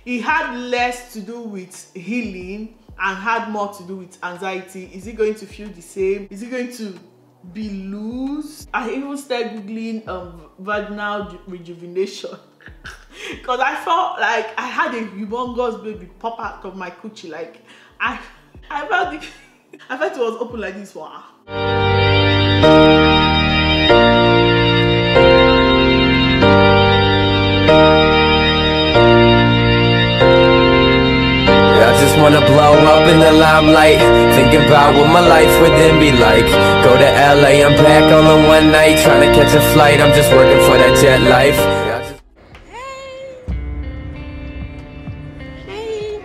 it had less to do with healing and had more to do with anxiety. Is it going to feel the same? Is it going to be loose? I even started googling vaginal rejuvenation because I felt like I had a humongous baby pop out of my coochie. Like I felt it, I felt it was open like this. Wow. Wanna blow up in the limelight, think about what my life would then be like. Go to LA, I'm back all in one night, trying to catch a flight, I'm just working for that jet life. Hey,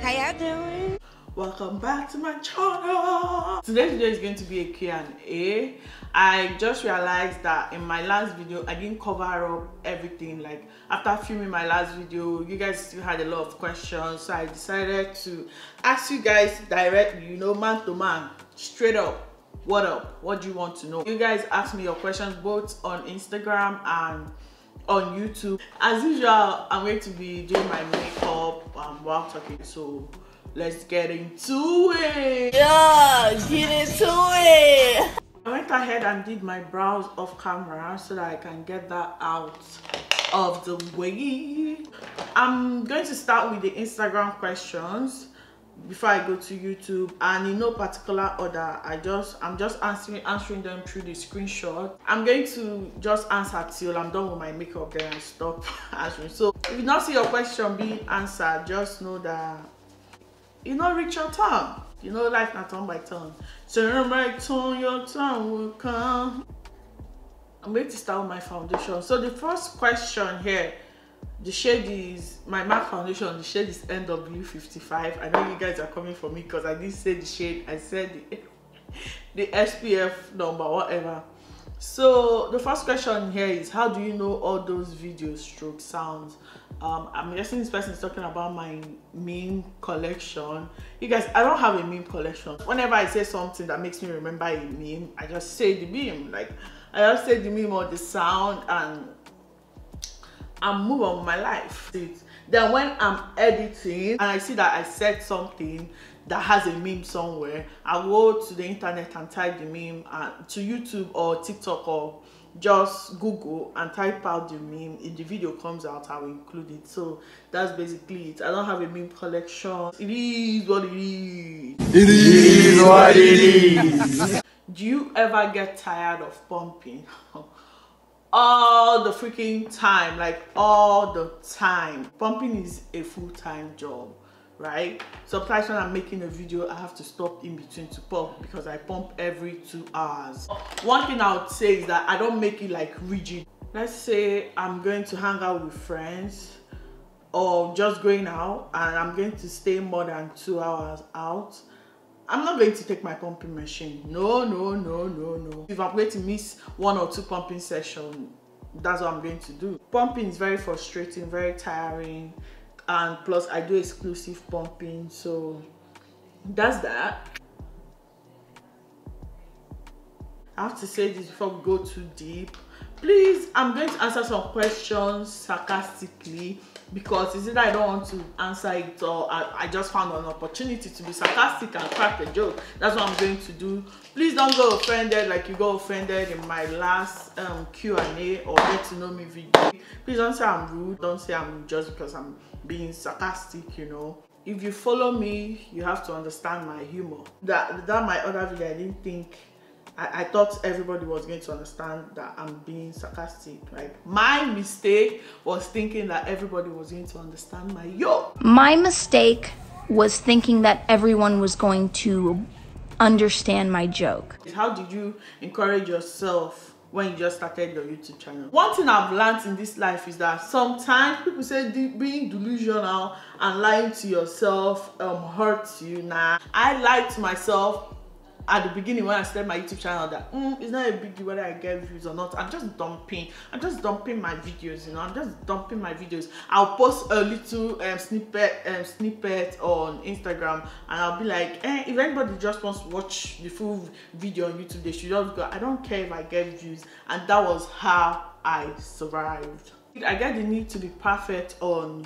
how y'all doing? Welcome back to my channel. Today's video is going to be a Q&A. I just realized that in my last video I didn't cover up everything. Like after filming my last video, you guys still had a lot of questions, so I decided to ask you guys directly, you know, man to man, straight up. What up? What do you want to know? You guys ask me your questions both on Instagram and on YouTube. As usual, I'm going to be doing my makeup while talking, so let's get into it. Yeah, get into it. I went ahead and did my brows off camera so that I can get that out of the way. I'm going to start with the Instagram questions before I go to YouTube, and in no particular order. I'm just answering them through the screenshot. I'm going to just answer till I'm done with my makeup, then I stop answering. So if you not see your question being answered, just know that you not reach your turn. You know, life not turn by turn. Turn by turn, your turn will come. I'm going to start with my foundation. So the first question here, the shade is my MAC foundation. The shade is NW55. I know you guys are coming for me because I didn't say the shade. I said the SPF number, whatever. So the first question here is, how do you know all those videos stroke sounds? I'm guessing this person is talking about my meme collection. You guys, I don't have a meme collection. Whenever I say something that makes me remember a meme, I just say the meme. Like I just say the meme or the sound and move on with my life. Then when I'm editing and I see that I said something that has a meme somewhere, I go to the internet and type the meme to YouTube or TikTok, or just Google and type out the meme. If the video comes out, I will include it. So that's basically it. I don't have a meme collection. It is what it is. It is what it is. Do you ever get tired of pumping? All the freaking time, like all the time. Pumping is a full-time job, right? Sometimes when I'm making a video, I have to stop in between to pump because I pump every 2 hours. One thing I would say is that I don't make it like rigid. Let's say I'm going to hang out with friends or just going out and I'm going to stay more than 2 hours out. I'm not going to take my pumping machine. No. If I'm going to miss 1 or 2 pumping sessions, that's what I'm going to do. Pumping is very frustrating, very tiring. And plus I do exclusive pumping, so that's that. I have to say this before we go too deep. Please, I'm going to answer some questions sarcastically because it's either I don't want to answer it or I just found an opportunity to be sarcastic and crack a joke. That's what I'm going to do. Please don't go offended like you got offended in my last Q&A or get to know me video. Please don't say I'm rude. Don't say I'm rude just because I'm being sarcastic, you know. If you follow me, you have to understand my humor. That my other video, I didn't think, I thought everybody was going to understand that I'm being sarcastic. Like my mistake was thinking that everybody was going to understand my My mistake was thinking that everyone was going to understand my joke. How did you encourage yourself when you just started your YouTube channel? One thing I've learned in this life is that sometimes people say being delusional and lying to yourself hurts you. Nah, I lied to myself at the beginning when I started my YouTube channel that it's not a big deal whether I get views or not. I'm just dumping my videos, you know. I'm just dumping my videos. I'll post a little snippet on Instagram and I'll be like, if anybody just wants to watch the full video on YouTube, they should just go. I don't care if I get views. And that was how I survived. I get the need to be perfect on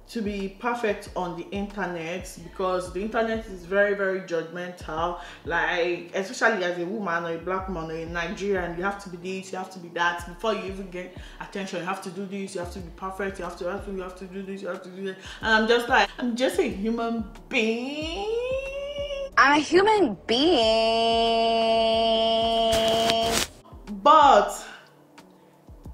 the internet, because the internet is very, very judgmental. Like, especially as a woman or a black woman or a Nigerian, you have to be this, you have to be that. Before you even get attention, you have to do this, you have to be perfect, you have to do this, you have to do that. And I'm just like, I'm just a human being. I'm a human being. But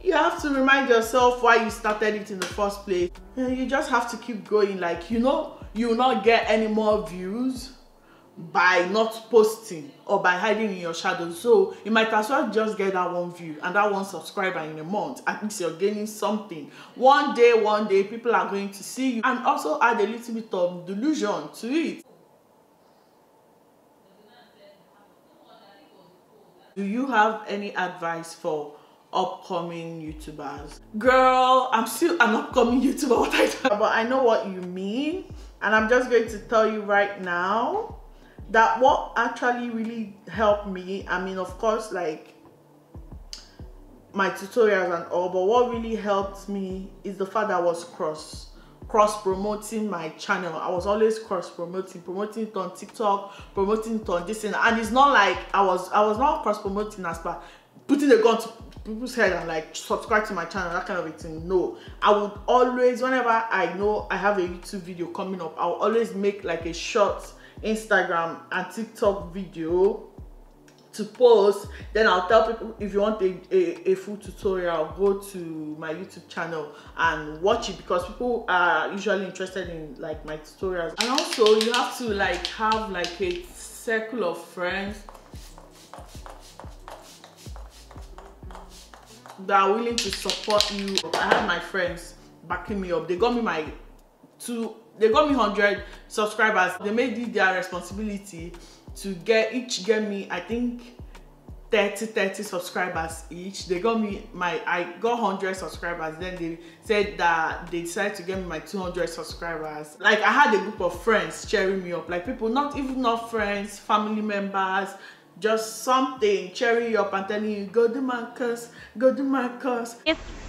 you have to remind yourself why you started it in the first place. You just have to keep going. Like, you know, you will not get any more views by not posting or by hiding in your shadows. So you might as well just get that one view and that one subscriber in a month. At least you're gaining something. One day people are going to see you, and also add a little bit of delusion to it. Do you have any advice for upcoming YouTubers? Girl, I'm still an upcoming YouTuber, but I know what you mean, and I'm just going to tell you right now that what actually really helped me, I mean, of course, like my tutorials and all, but what really helped me is the fact that I was cross promoting my channel. I was always promoting it on TikTok, promoting it on this, and it's not like I was not cross promoting as per putting a gun to people's head and like subscribe to my channel, that kind of a thing. No, I would always, whenever I know I have a YouTube video coming up, I'll always make like a short Instagram and TikTok video to post. Then I'll tell people, if you want a full tutorial, go to my YouTube channel and watch it, because people are usually interested in like my tutorials. And also you have to like have like a circle of friends that are willing to support you. I have my friends backing me up. They got me 100 subscribers. They made it their responsibility to get me, I think, 30 subscribers each. They got me I got 100 subscribers. Then they said that they decided to get me my 200 subscribers. Like, I had a group of friends cheering me up, like people not friends, family members, just something cheering you up and telling you, go to Marcus, go to Marcus,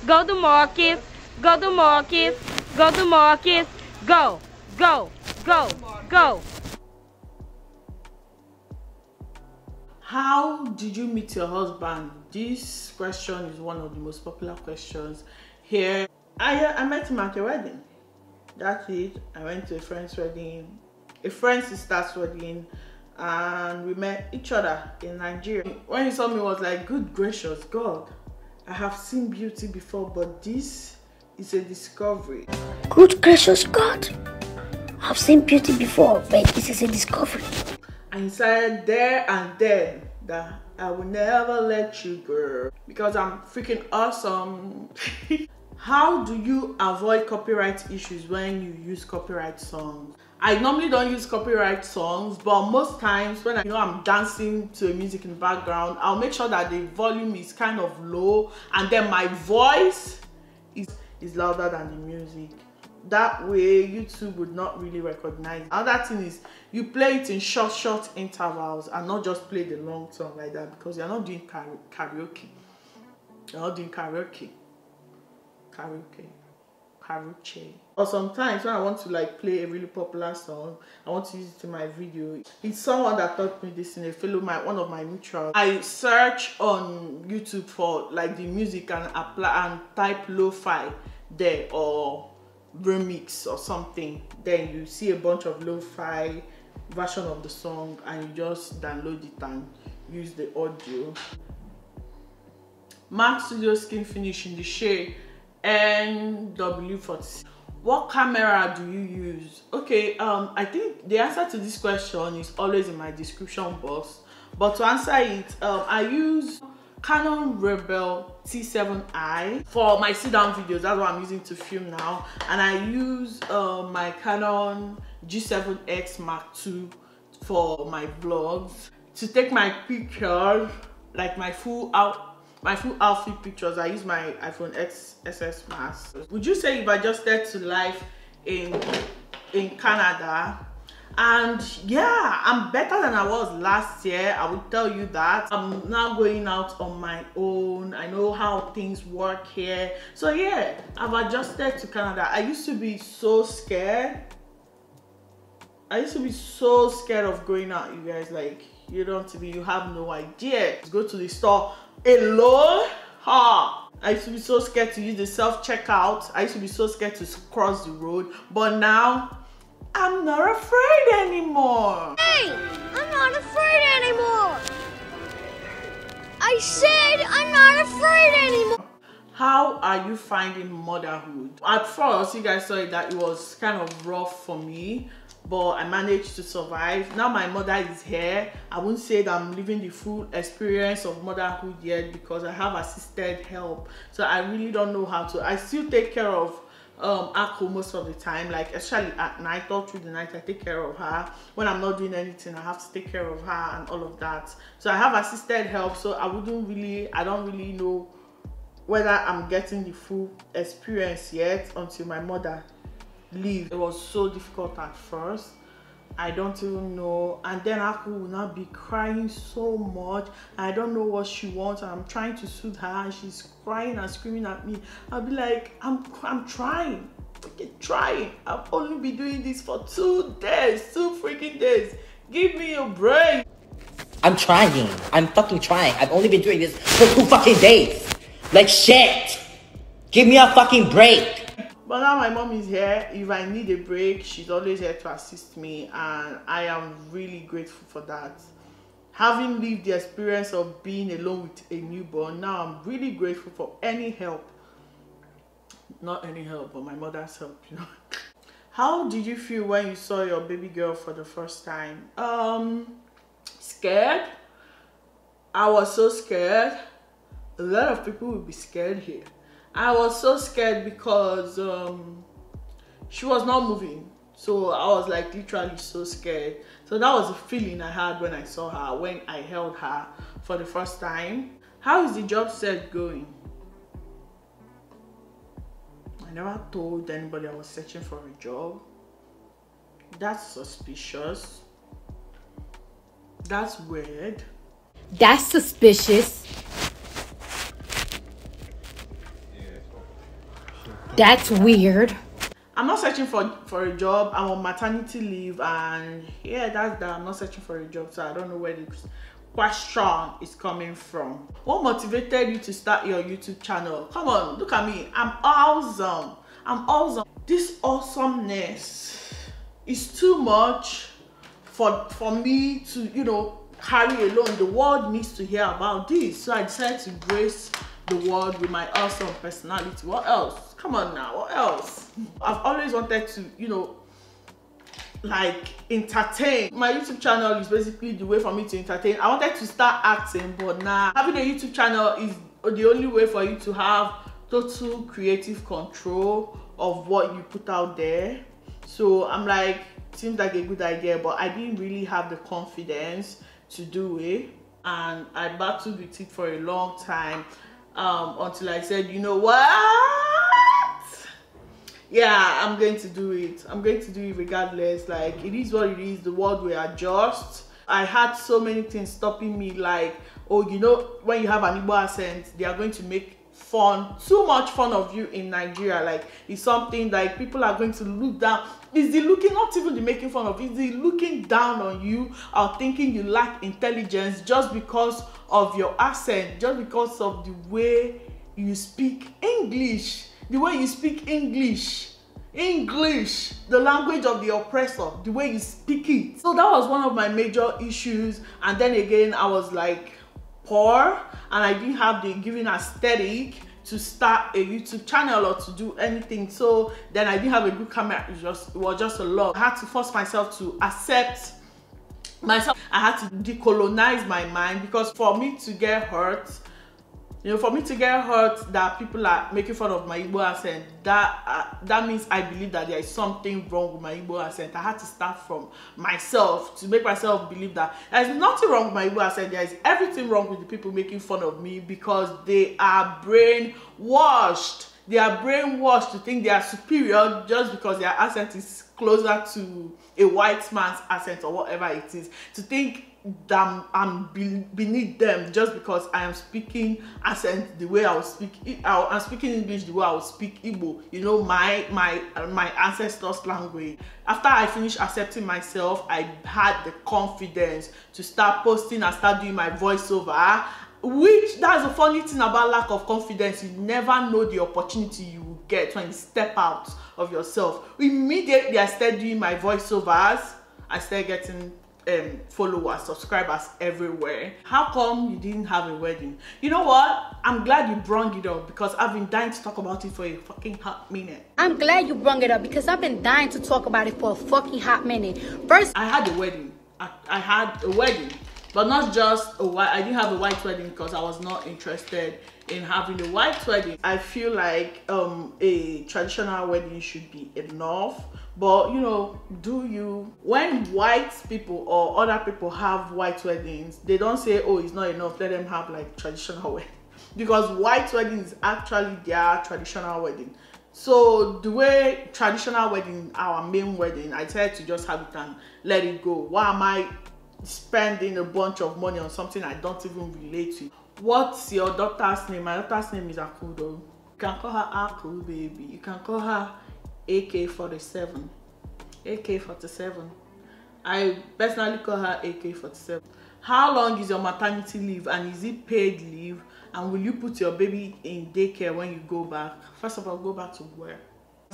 go to Marcus, go to Marcus, go to Marcus, go. How did you meet your husband? This question is one of the most popular questions here. I met him at a wedding. That's it. I went to a friend's wedding, a friend's sister's wedding, and we met each other in Nigeria. When he saw me, he was like, good gracious God, I have seen beauty before, but this is a discovery. Good gracious God, I've seen beauty before, but this is a discovery. And he said there and then that I will never let you go because I'm freaking awesome. How do you avoid copyright issues when you use copyright songs? I normally don't use copyright songs, but most times when I'm dancing to a music in the background, I'll make sure that the volume is kind of low and then my voice is louder than the music. That way YouTube would not really recognize it. Another thing is you play it in short intervals and not just play the long song like that, because you're not doing karaoke. You're not doing karaoke. Or sometimes when I want to like play a really popular song, I want to use it in my video. It's someone that taught me this, in one of my mutuals. I search on YouTube for like the music and apply and type lo-fi there or remix or something. Then you see a bunch of lo-fi version of the song and you just download it and use the audio. MAC Studio Skin Finish in the shade NW40. What camera do you use? Okay, I think the answer to this question is always in my description box, but to answer it, I use Canon T7i for my sit down videos. That's what I'm using to film now, and I use my Canon G7x Mark II for my vlogs. To take my pictures, like my full outfit pictures, I use my iPhone XS Max. Would you say you've adjusted to life in Canada? And yeah, I'm better than I was last year. I will tell you that. I'm now going out on my own. I know how things work here. So yeah, I've adjusted to Canada. I used to be so scared. I used to be so scared of going out, you guys. Like, you have no idea. Go to the store alone. I used to be so scared to use the self-checkout. I used to be so scared to cross the road. But now, I'm not afraid anymore. Hey, I'm not afraid anymore. I said I'm not afraid anymore. How are you finding motherhood? At first, you guys saw that it was kind of rough for me, but I managed to survive. Now my mother is here. I won't say that I'm living the full experience of motherhood yet because I have assisted help. So I really don't know how to. I still take care of Aqua most of the time, like especially at night, all through the night I take care of her. When I'm not doing anything, I have to take care of her and all of that. So I have assisted help, so I don't really know whether I'm getting the full experience yet until my mother leaves. It was so difficult at first. I don't even know, and then Aqua will not be crying so much. I don't know what she wants, and I'm trying to soothe her, and she's crying and screaming at me. I'll be like, I'm trying. Okay, trying. I've only been doing this for 2 days, 2 freaking days. Give me a break. I'm trying. I'm fucking trying. I've only been doing this for 2 fucking days. Like shit. Give me a fucking break. But now my mom is here. If I need a break, she's always here to assist me, and I am really grateful for that. Having lived the experience of being alone with a newborn, now I'm really grateful for any help. Not any help, but my mother's help, you know. How did you feel when you saw your baby girl for the first time? Scared. I was so scared. A lot of people will be scared here. I was so scared because she was not moving, so I was like literally so scared. So that was the feeling I had when I saw her, when I held her for the first time. How is the job search going? I never told anybody I was searching for a job. That's suspicious. That's weird. That's suspicious. That's weird. I'm not searching for a job. I'm on maternity leave, and yeah, that's that. I'm not searching for a job, so I don't know where the question is coming from. What motivated you to start your YouTube channel? Come on, look at me. I'm awesome. I'm awesome. This awesomeness is too much for me to, you know, carry alone. The world needs to hear about this, so I decided to grace the world with my awesome personality. What else? Come on now, what else? I've always wanted to, you know, like entertain. My YouTube channel is basically the way for me to entertain. I wanted to start acting, but now having a YouTube channel is the only way for you to have total creative control of what you put out there. So I'm like, seems like a good idea, but I didn't really have the confidence to do it, and I battled with it for a long time until I said, you know what? Yeah, I'm going to do it. I'm going to do it regardless. Like, it is what it is. The world will adjust. I had so many things stopping me, like, oh, you know, when you have an Igbo accent, they are going to make fun, too much fun of you in Nigeria. Like, it's something like people are going to look down. Is the looking, not even the making fun of, is the looking down on you or thinking you lack intelligence just because of your accent, just because of the way you speak English. The way you speak English, the language of the oppressor, the way you speak it. So that was one of my major issues. And then again, I was like poor, and I didn't have the given aesthetic to start a YouTube channel or to do anything. So then I didn't have a good camera. It was just a lot. I had to force myself to accept myself. I had to decolonize my mind, because for me to get hurt, you know, for me to get hurt that people are making fun of my Igbo accent, that means I believe that there is something wrong with my Igbo accent. I had to start from myself to make myself believe that there is nothing wrong with my Igbo accent. There is everything wrong with the people making fun of me, because they are brainwashed. They are brainwashed to think they are superior just because their accent is closer to a white man's accent or whatever it is. To think that I'm beneath them just because I am speaking accent the way I would speak. I'm speaking English the way I would speak Igbo. You know, my ancestors' language. After I finished accepting myself, I had the confidence to start posting and start doing my voiceover. Which, that's the funny thing about lack of confidence. You never know the opportunity you will get when you step out of yourself. Immediately I started doing my voiceovers, I started getting followers, subscribers everywhere. How come you didn't have a wedding? You know what? I'm glad you brought it up because I've been dying to talk about it for a fucking hot minute. I'm glad you brought it up because I've been dying to talk about it for a fucking hot minute. First, I had a wedding. I had a wedding. But not just a white, I didn't have a white wedding because I was not interested in having a white wedding. I feel like a traditional wedding should be enough. But you know, when white people or other people have white weddings, they don't say, oh, it's not enough, let them have like traditional wedding. Because white wedding is actually their traditional wedding. So the way traditional wedding, our main wedding, I decided to just have it and let it go. Why am I spending a bunch of money on something I don't even relate to? What's your daughter's name? My daughter's name is Aqua. You can call her Aqua, baby. You can call her AK-47. AK-47. I personally call her AK-47. How long is your maternity leave, and is it paid leave? And will you put your baby in daycare when you go back? First of all, go back to work.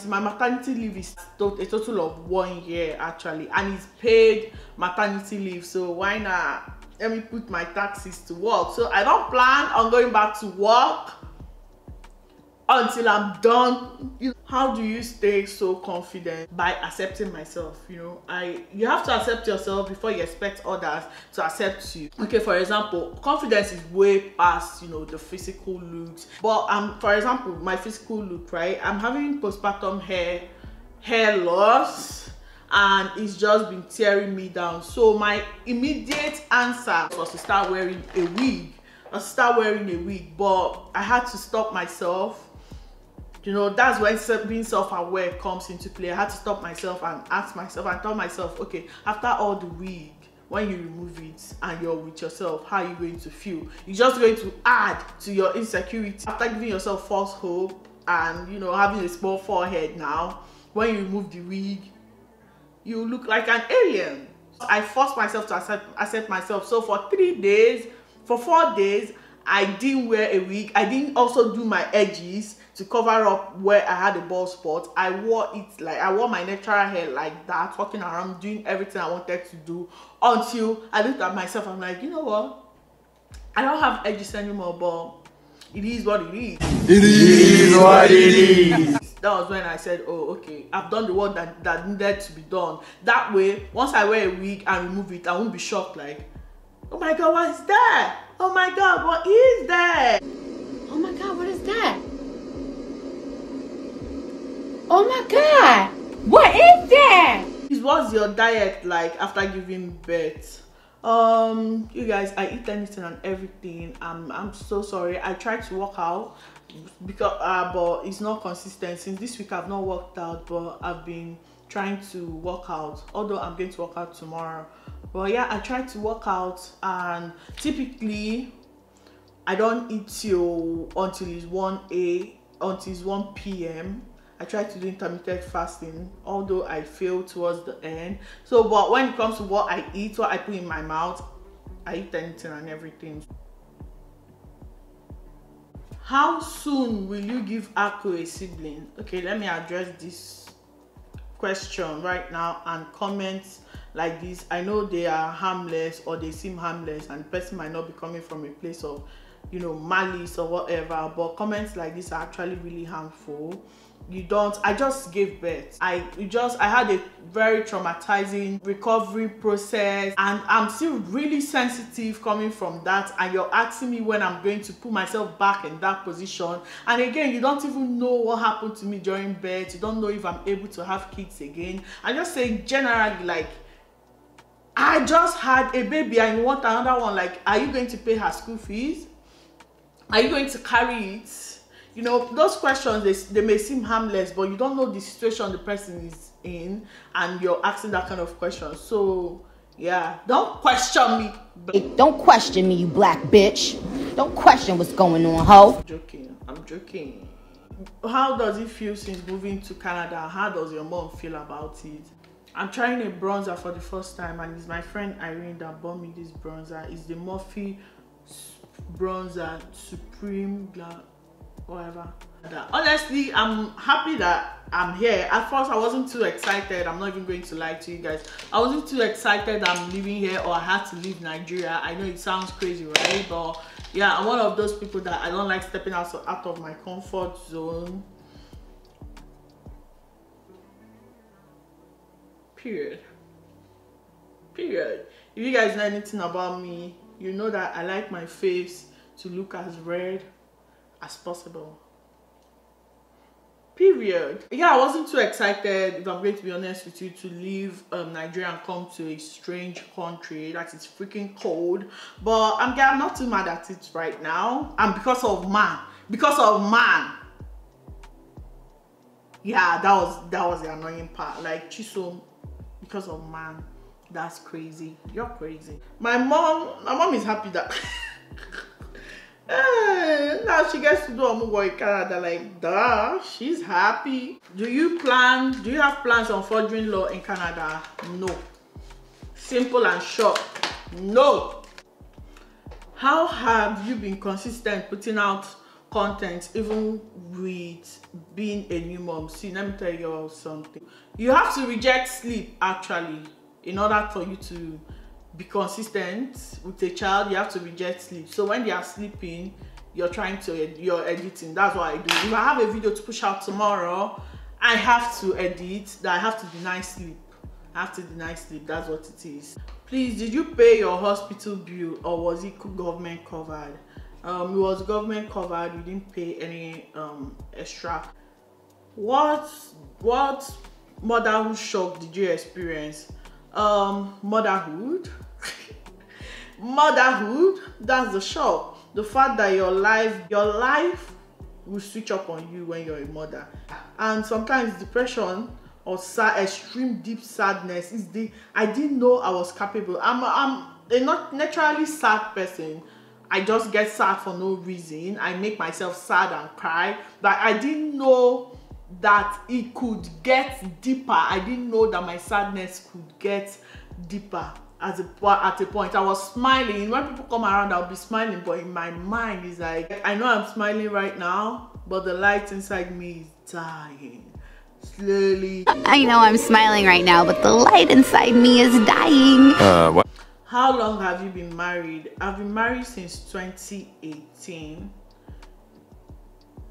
My maternity leave is a total of 1 year actually, and it's paid maternity leave. So why not let me put my taxes to work? So I don't plan on going back to work until I'm done. How do you stay so confident? By accepting myself. You know, you have to accept yourself before you expect others to accept you. Okay, for example, confidence is way past, you know, the physical looks. But for example, my physical look, right? I'm having postpartum hair loss, and it's just been tearing me down. So my immediate answer was to start wearing a wig. But I had to stop myself. You know, that's when being self-aware comes into play. I had to stop myself and ask myself and tell myself, okay, after all the wig, when you remove it and you're with yourself, how are you going to feel? You're just going to add to your insecurity. After giving yourself false hope and, you know, having a small forehead now, when you remove the wig, you look like an alien. I forced myself to accept myself. So for 4 days, I didn't wear a wig. I didn't also do my edges to cover up where I had a bald spot. I wore my natural hair like that, walking around, doing everything I wanted to do, until I looked at myself. I'm like, you know what? I don't have edges anymore, but it is what it is. It is what it is. That was when I said, oh, okay, I've done the work that needed to be done. That way, once I wear a wig and remove it, I won't be shocked like, oh my God, what is that? Oh my God, what is that? oh my God, what is that? Oh my God, what is that? What's your diet like after giving birth? You guys, I eat anything and everything. I'm so sorry. I tried to work out because but it's not consistent. Since this week I've not worked out, but I've been trying to work out, although I'm going to work out tomorrow. But yeah, I tried to work out, and typically I don't eat until it's 1 p.m. I try to do intermittent fasting, although I fail towards the end. So, but when it comes to what I eat, what I put in my mouth, I eat anything and everything. How soon will you give Aqua a sibling? Okay, let me address this question right now, and comments like this, I know they are harmless or they seem harmless, and the person might not be coming from a place of, you know, malice or whatever, but comments like this are actually really harmful. I just gave birth. I had a very traumatizing recovery process, and I'm still really sensitive coming from that, and you're asking me when I'm going to put myself back in that position. And again, you don't even know what happened to me during birth. You don't know if I'm able to have kids again. I'm just saying generally, like, I just had a baby and you want another one. Like, are you going to pay her school fees? Are you going to carry it? You know, those questions, they may seem harmless, but you don't know the situation the person is in, and you're asking that kind of question. So yeah, don't question me. Hey, don't question me, you black bitch. Don't question what's going on, ho. I'm joking. How does it feel since moving to Canada? How does your mom feel about it? I'm trying a bronzer for the first time, and it's my friend Irene that bought me this bronzer. It's the Morphe bronzer Supreme whatever. Honestly, I'm happy that I'm here. At first I wasn't too excited. I'm not even going to lie to you guys. I wasn't too excited that I'm living here or I had to leave Nigeria. I know it sounds crazy, right? But yeah, I'm one of those people that I don't like stepping out of my comfort zone. Period. If you guys know anything about me, you know that I like my face to look as red as possible. Period. Yeah, I wasn't too excited, if I'm going to be honest with you, to leave Nigeria and come to a strange country that is freaking cold. But I'm not too mad at it right now. And because of man. Yeah, that was the annoying part. Like, Chisom, because of man. That's crazy. You're crazy. My mom is happy that now she gets to do Omugo in Canada. Like, duh, she's happy. Do you have plans on furthering law in Canada? No. Simple and short. No. How have you been consistent putting out content even with being a new mom? See, let me tell you all something. You have to reject sleep actually in order for you to be consistent with a child. You have to reject sleep. So when they are sleeping, you're editing. That's what I do. If I have a video to push out tomorrow, I have to edit. That I have to deny sleep. I have to deny sleep. That's what it is. Please, did you pay your hospital bill or was it government covered? It was government covered. You didn't pay any extra. What motherhood shock did you experience? Motherhood. Motherhood, that's the shock. The fact that your life will switch up on you when you're a mother. And sometimes depression or extreme deep sadness is I didn't know I was capable. I'm a not naturally sad person. I just get sad for no reason. I make myself sad and cry. But I didn't know that it could get deeper. I didn't know that my sadness could get deeper. At a point, I was smiling. When people come around, I'll be smiling, but in my mind, it's like, I know I'm smiling right now, but the light inside me is dying. Slowly. I know I'm smiling right now, but the light inside me is dying. What? How long have you been married? I've been married since 2018.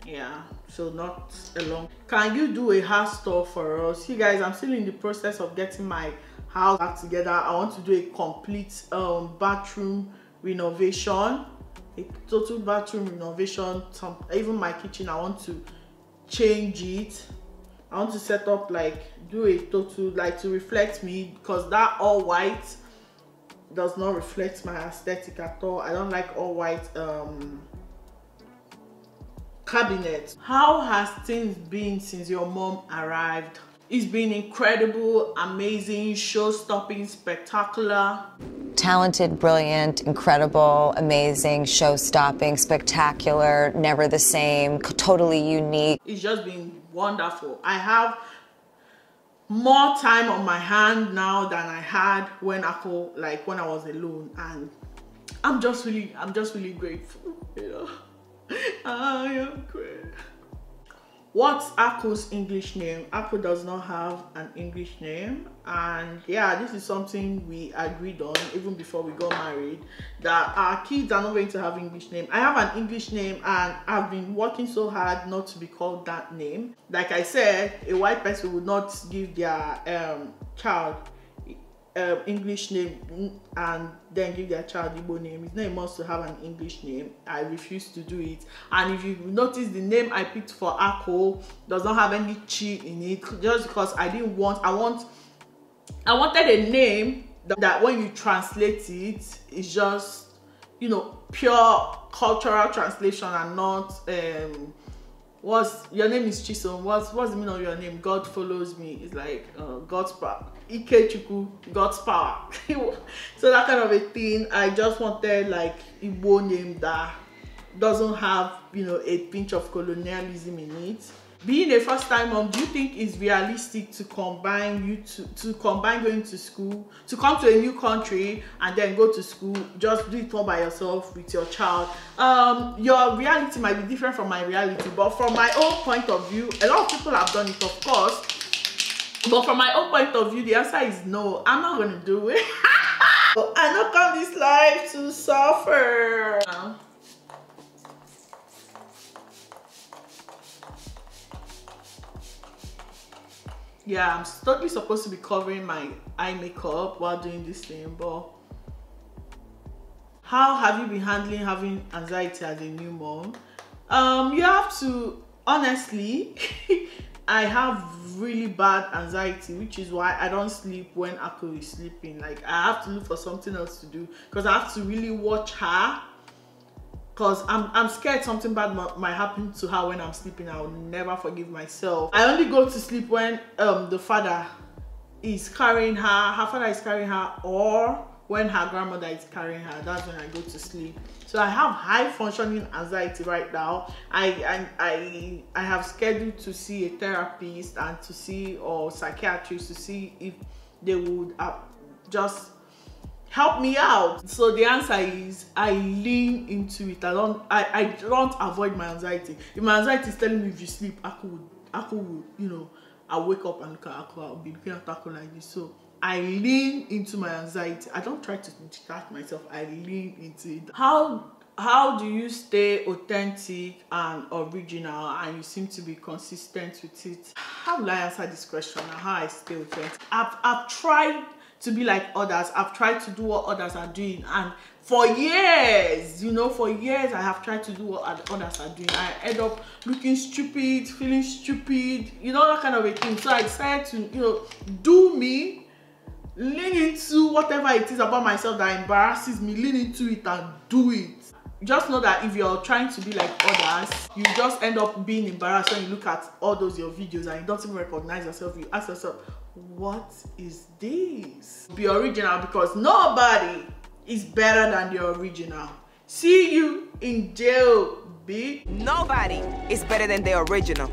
Yeah, so not a long. Can you do a house tour for us? You guys, I'm still in the process of getting my house back together. I want to do a complete bathroom renovation, a total bathroom renovation. Even my kitchen, I want to change it. I want to set up, like, do a total, like, to reflect me, because that all white does not reflect my aesthetic at all. I don't like all white cabinet. How has things been since your mom arrived? It's been incredible, amazing, show-stopping, spectacular. Talented, brilliant, incredible, amazing, show-stopping, spectacular, never the same, totally unique. It's just been wonderful. I have more time on my hand now than I had when Aqua, like when I was alone, and I'm just really grateful, you know. I am grateful. What's Aqua's English name? Aqua does not have an English name, and yeah, this is something we agreed on even before we got married, that our kids are not going to have English name. I have an English name, and I've been working so hard not to be called that name. Like I said, a white person would not give their child English name and then give their child Igbo name. It's not a must to have an English name. I refuse to do it. And if you notice, the name I picked for Aqua does not have any chi in it, just because I didn't want, I wanted a name that when you translate it, it's just, you know, pure cultural translation and not What's your name is Chisom? What's the meaning of your name? God follows me. It's like God's power. Ikechuku, God's power. So that kind of a thing. I just wanted like Igbo name that doesn't have, you know, a pinch of colonialism in it. Being a first-time mom, do you think it's realistic to combine combine going to school, to come to a new country and then go to school, just do it all by yourself with your child? Your reality might be different from my reality, but from my own point of view, a lot of people have done it, of course. But from my own point of view, the answer is no. I'm not gonna do it. I don't come this life to suffer. Yeah, I'm totally supposed to be covering my eye makeup while doing this thing, but how have you been handling having anxiety as a new mom? You have to, honestly, I have really bad anxiety, which is why I don't sleep when Aqua is sleeping. Like, I have to look for something else to do because I have to really watch her. Because I'm scared something bad might happen to her when I'm sleeping. I'll never forgive myself. I only go to sleep when the father is carrying her, father is carrying her, or when her grandmother is carrying her. That's when I go to sleep. So I have high functioning anxiety right now. I have scheduled to see a therapist and to see, or psychiatrist, to see if they would just help me out. So the answer is I lean into it. I don't avoid my anxiety. If my anxiety is telling me if you sleep, Aqua would, you know, I'll wake up and look at Aqua. I'll be looking at Aqua like this. So I lean into my anxiety. I don't try to distract myself. I lean into it. How do you stay authentic and original, and you seem to be consistent with it? How will I answer this question? How I stay authentic? I've tried to be like others. I've tried to do what others are doing, and for years, you know, for years I have tried to do what others are doing. I end up looking stupid, feeling stupid, you know, that kind of a thing. So I decided to, you know, do me, lean into whatever it is about myself that embarrasses me, lean into it and do it. Just know that if you're trying to be like others, you just end up being embarrassed when you look at all those your videos and you don't even recognize yourself. You ask yourself, what is this? Be original, because nobody is better than the original. See you in jail, B. Nobody is better than the original.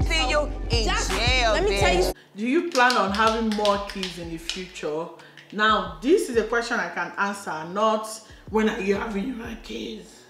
See you in jail, let me tell you. Do you plan on having more kids in the future? Now, this is a question I can answer, not when are you having more kids.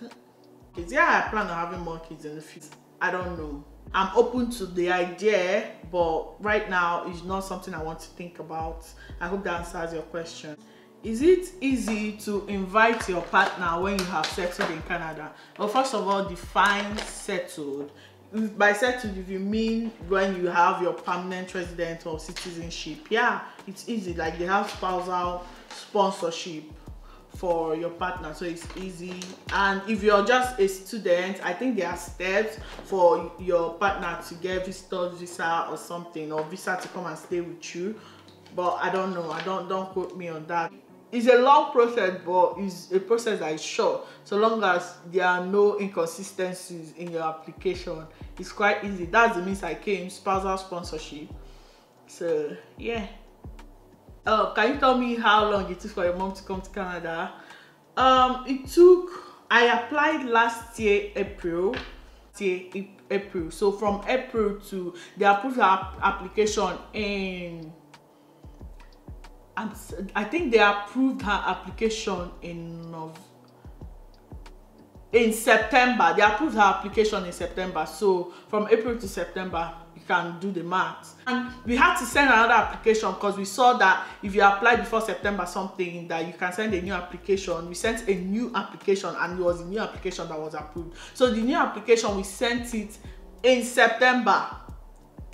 Yeah, I plan on having more kids in the future. I don't know. I'm open to the idea, but right now it's not something I want to think about. I hope that answers your question. Is it easy to invite your partner when you have settled in Canada? Well, first of all, define settled. By settled, if you mean when you have your permanent resident or citizenship, yeah, it's easy. Like, they have spousal sponsorship for your partner, so it's easy. And if you're just a student, I think there are steps for your partner to get visitor visa or something, or visa to come and stay with you, but I don't know. Don't quote me on that. It's a long process, but it's a process that is short. So long as there are no inconsistencies in your application, it's quite easy. That's the means I came, spousal sponsorship. So yeah. Can you tell me how long it took for your mom to come to Canada? I applied last year, April. So from April to, they approved her application in, I think they approved her application in September. They approved her application in September. So from April to September, you can do the maths. And we had to send another application because we saw that if you apply before September something, that you can send a new application. We sent a new application, and it was a new application that was approved. So the new application, we sent it in September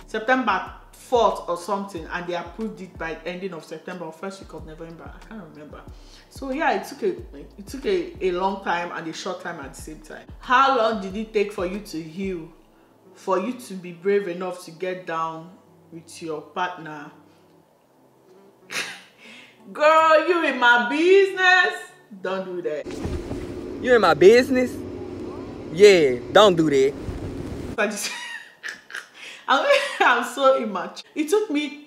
4th or something, and they approved it by ending of September or first week of November. I can't remember. So yeah, it took a long time and a short time at the same time. How long did it take for you to heal, for you to be brave enough to get down with your partner? Girl, you in my business? Don't do that. You in my business? Yeah, don't do that. I'm so immature. It took me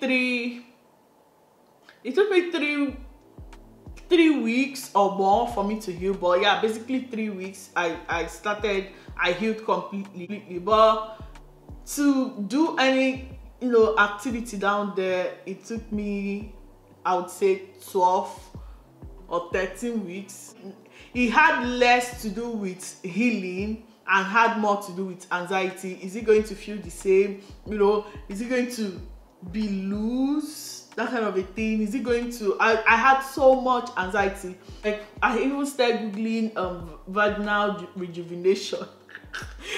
three weeks or more for me to heal, but yeah, basically 3 weeks. I healed completely. But to do any activity down there, it took me, I would say, 12 or 13 weeks. It had less to do with healing and had more to do with anxiety. Is it going to feel the same? Is it going to be loose? That kind of a thing. Is it going to... I had so much anxiety. Like, I even started Googling vaginal rejuvenation.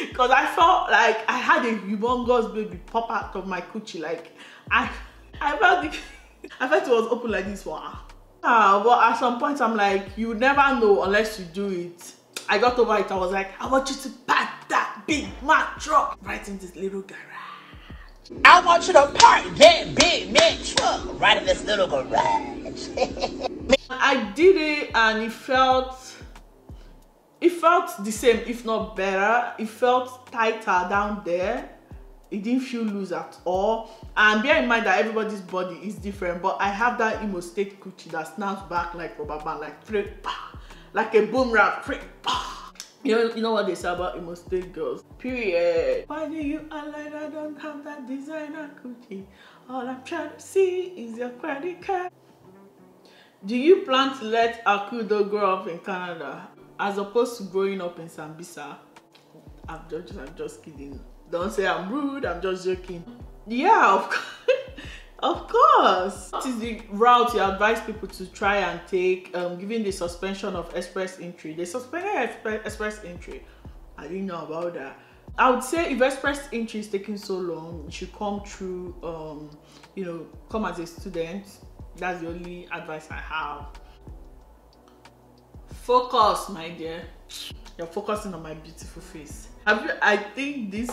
Because I felt like I had a humongous baby pop out of my coochie. Like, I felt it was open like this. Wow. But at some point, I'm like, you never know unless you do it. I got over it. I was like, I want you to park that big Mack truck right in this little garage. I want you to park that big Mack truck right in this little garage. I did it and it felt the same, if not better. It felt tighter down there. It didn't feel loose at all. And bear in mind that everybody's body is different, but I have that emo state coochie that snaps back like rubber band, like a boomerang. You know what they say about emo state girls? Period. Why do you act like I don't have that designer coochie? All I'm trying to see is your credit card. Do you plan to let Aqua grow up in Canada as opposed to growing up in Sambisa? I'm just kidding. Don't say I'm rude, I'm just joking. Yeah, of course. Of course. What is the route you advise people to try and take given the suspension of express entry? They suspended express entry. I didn't know about that. I would say if express entry is taking so long, you should come through, come as a student. That's the only advice I have. Focus, my dear. You're focusing on my beautiful face. I think this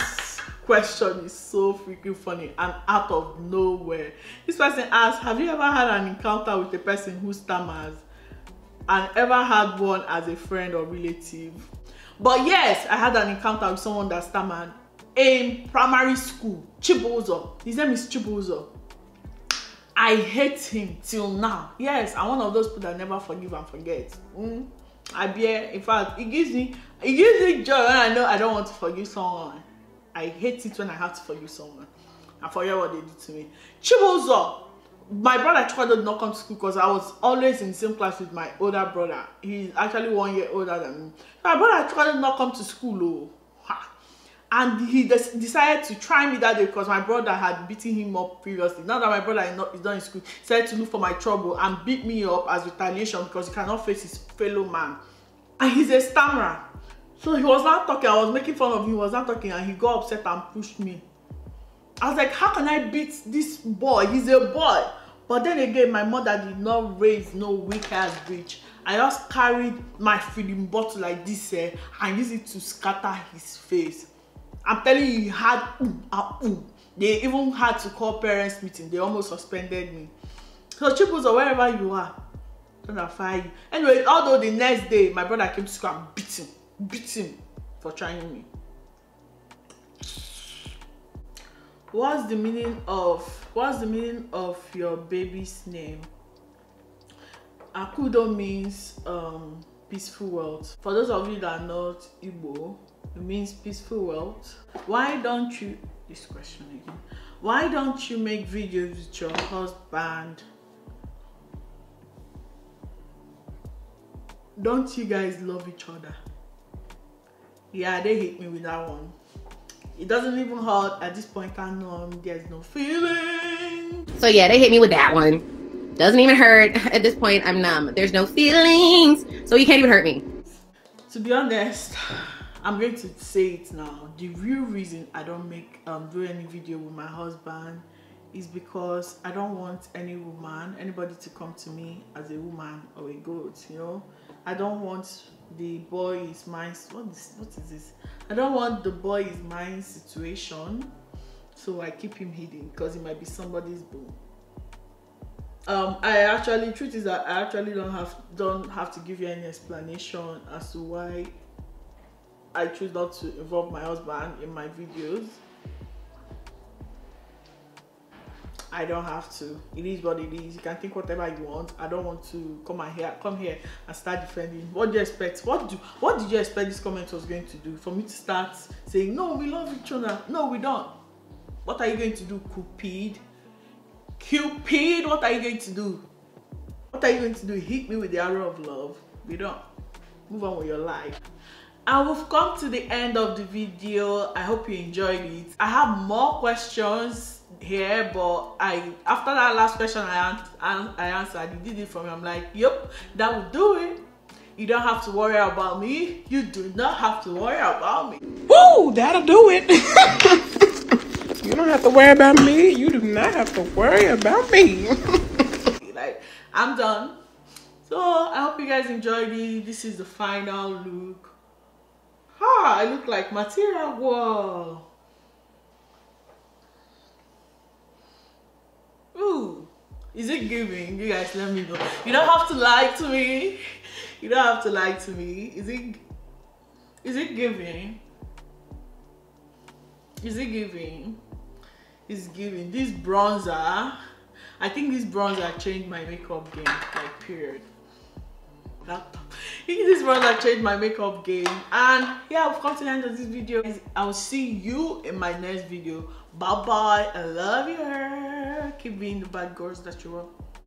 question is so freaking funny and out of nowhere. This person asked, have you ever had an encounter with a person who stammers and ever had one as a friend or relative? But yes, I had an encounter with someone that stammered in primary school. Chibuzo. His name is Chibuzo. I hate him till now. Yes, I'm one of those people that never forgive and forget. In fact, it gives me joy when I know I don't want to forgive someone. I hate it when I have to forgive someone. I forget what they did to me. Chibuzo, my brother tried to not come to school because I was always in the same class with my older brother. He's actually 1 year older than me. My brother tried to not come to school. And he decided to try me that day because my brother had beaten him up previously. Now that my brother is not in school, he decided to look for my trouble and beat me up as retaliation because he cannot face his fellow man. And he's a stammerer. So he was not talking. I was making fun of him. He was not talking and he got upset and pushed me. I was like, how can I beat this boy? He's a boy. But then again, my mother did not raise no weak ass bitch. I just carried my feeding bottle like this and used it to scatter his face. I'm telling you, he had They even had to call parents meeting. They almost suspended me. So Chibuzo, wherever you are, don't fire you. Anyway, although the next day my brother came to school and beat him for trying me. What's the meaning of your baby's name? Akudo means peaceful wealth. For those of you that are not Igbo, it means peaceful wealth. Why don't you, this question again, why don't you make videos with your husband? Don't you guys love each other? Yeah, they hate me with that one. It doesn't even hurt at this point. I know there's no feeling. So yeah, they hit me with that one. Doesn't even hurt at this point. I'm numb. There's no feelings, so you can't even hurt me. To be honest, I'm going to say it now. The real reason I don't do any video with my husband is because I don't want anybody to come to me as a woman or a goat. You know, I don't want the boy is mine. What is this? I don't want the boy is mine situation, so I keep him hidden because it might be somebody's boo. Truth is that I actually don't have to give you any explanation as to why I choose not to involve my husband in my videos. I don't have to. It is what it is. You can think whatever you want. I don't want to come here and start defending. What do you expect? What did you expect this comment was going to do? For me to start saying, no, we love each other. No, we don't. What are you going to do, Cupid? Cupid, what are you going to do? What are you going to do? Hit me with the arrow of love? We don't. Move on with your life. And we've come to the end of the video. I hope you enjoyed it. I have more questions here, but after that last question I answered, you did it for me. I'm like, yep, that will do it. You don't have to worry about me. You do not have to worry about me. Woo, that'll do it. You don't have to worry about me. You do not have to worry about me. Like, I'm done. So I hope you guys enjoyed it. This is the final look. I look like material. Whoa. Ooh, is it giving? You guys let me know. You don't have to lie to me. You don't have to lie to me. Is it giving? Is it giving? It's giving. This bronzer, I think this bronzer changed my makeup game, like period. This bronzer changed my makeup game. And yeah, we've come to the end of this video. I'll see you in my next video. Bye bye. I love you. Keep being the bad girls that you are.